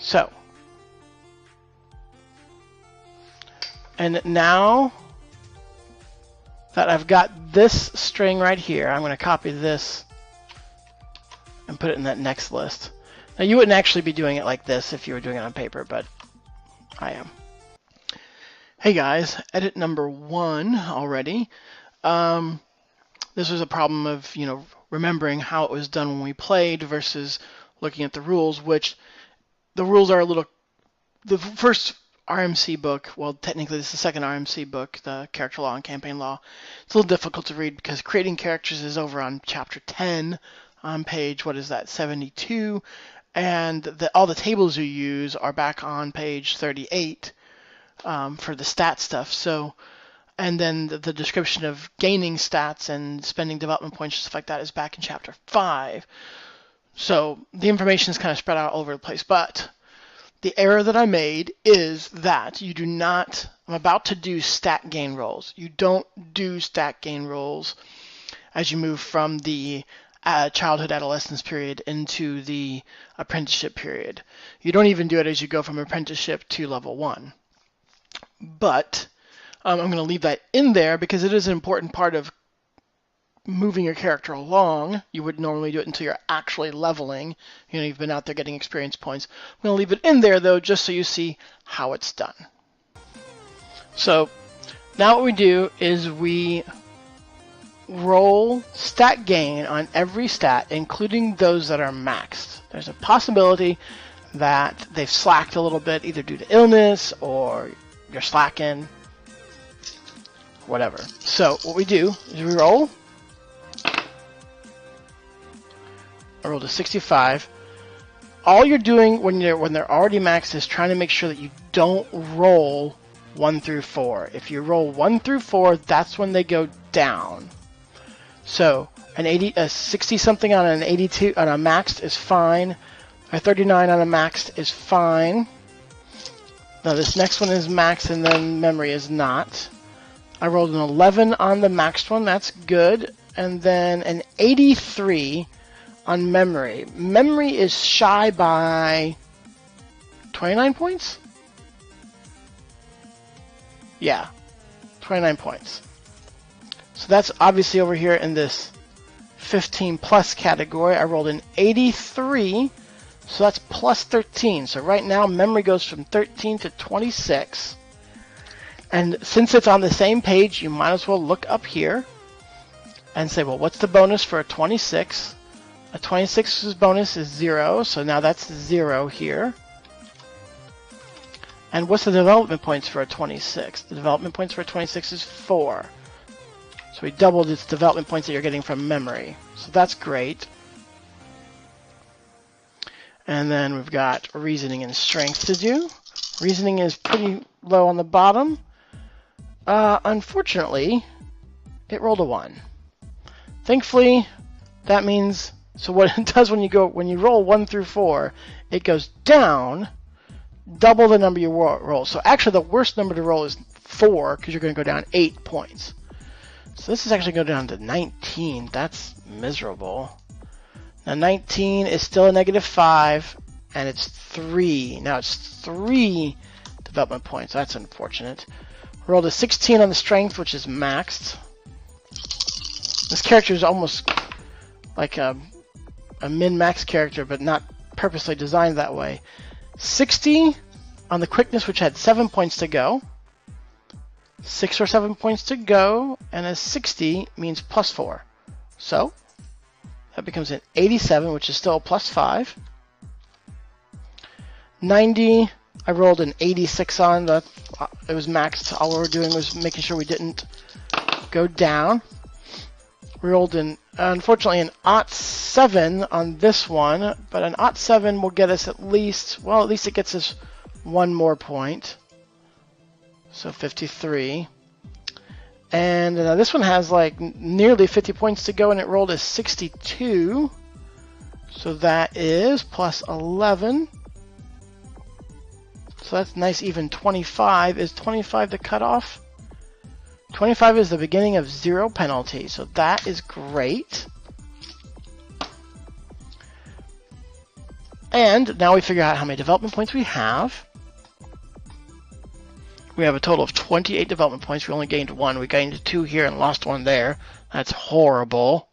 So, and now that I've got this string right here, I'm going to copy this and put it in that next list. Now you wouldn't actually be doing it like this if you were doing it on paper, but I am. Hey guys, edit number 1 already. This was a problem of, remembering how it was done when we played versus looking at the rules, which the rules are a little, the first RMC book, well, technically this is the second RMC book, the Character Law and Campaign Law. It's a little difficult to read because creating characters is over on chapter 10 on page, 72, and all the tables you use are back on page 38 for the stat stuff. So, and then the description of gaining stats and spending development points and stuff like that is back in chapter 5. So the information is kind of spread out all over the place, but the error that I made is that you do not, I'm about to do stat gain rolls. You don't do stat gain rolls as you move from the childhood adolescence period into the apprenticeship period. You don't even do it as you go from apprenticeship to level 1. But I'm going to leave that in there because it is an important part of moving your character along. You would normally do it until you're actually leveling. You've been out there getting experience points. I'm going to leave it in there though, just so you see how it's done. So now what we do is we roll stat gain on every stat, including those that are maxed. There's a possibility that they've slacked a little bit, either due to illness or you're slacking, whatever. So what we do is we roll. I rolled a 65. All you're doing when they're already maxed is trying to make sure that you don't roll 1 through 4. If you roll 1 through 4, that's when they go down. So a 60 something on an 82 on a maxed is fine. A 39 on a maxed is fine. Now this next one is maxed and then memory is not. I rolled an 11 on the maxed one. That's good. And then an 83 on memory. Memory is shy by 29 points? Yeah, 29 points. So that's obviously over here in this 15 plus category. I rolled an 83, so that's plus 13. So right now memory goes from 13 to 26. And since it's on the same page, you might as well look up here and say, well, what's the bonus for a 26? A 26's bonus is 0, so now that's 0 here. And what's the development points for a 26? The development points for a 26 is 4. So we doubled its development points that you're getting from memory. So that's great. And then we've got reasoning and strength to do. Reasoning is pretty low on the bottom. Unfortunately, it rolled a 1. Thankfully, that means, so what it does when you roll 1 through 4, it goes down double the number you roll. So actually the worst number to roll is 4 because you're going to go down 8 points. So this is actually going down to 19. That's miserable. Now 19 is still a -5 and it's 3. Now it's 3 development points. That's unfortunate. Rolled a 16 on the strength, which is maxed. This character is almost like a min-max character, but not purposely designed that way. 60 on the quickness, which had 7 points to go. 6 or 7 points to go, and a 60 means +4. So that becomes an 87, which is still a +5. 90, I rolled an 86 on. It was maxed. All we were doing was making sure we didn't go down. We rolled unfortunately an 07 on this one, but an 07 will get us at least it gets us 1 more point. So 53. And this one has like nearly 50 points to go, and it rolled a 62. So that is +11. So that's nice even 25. Is 25 the cutoff? 25 is the beginning of 0 penalty, so that is great. And now we figure out how many development points we have. We have a total of 28 development points. We only gained 1. We gained 2 here and lost 1 there. That's horrible.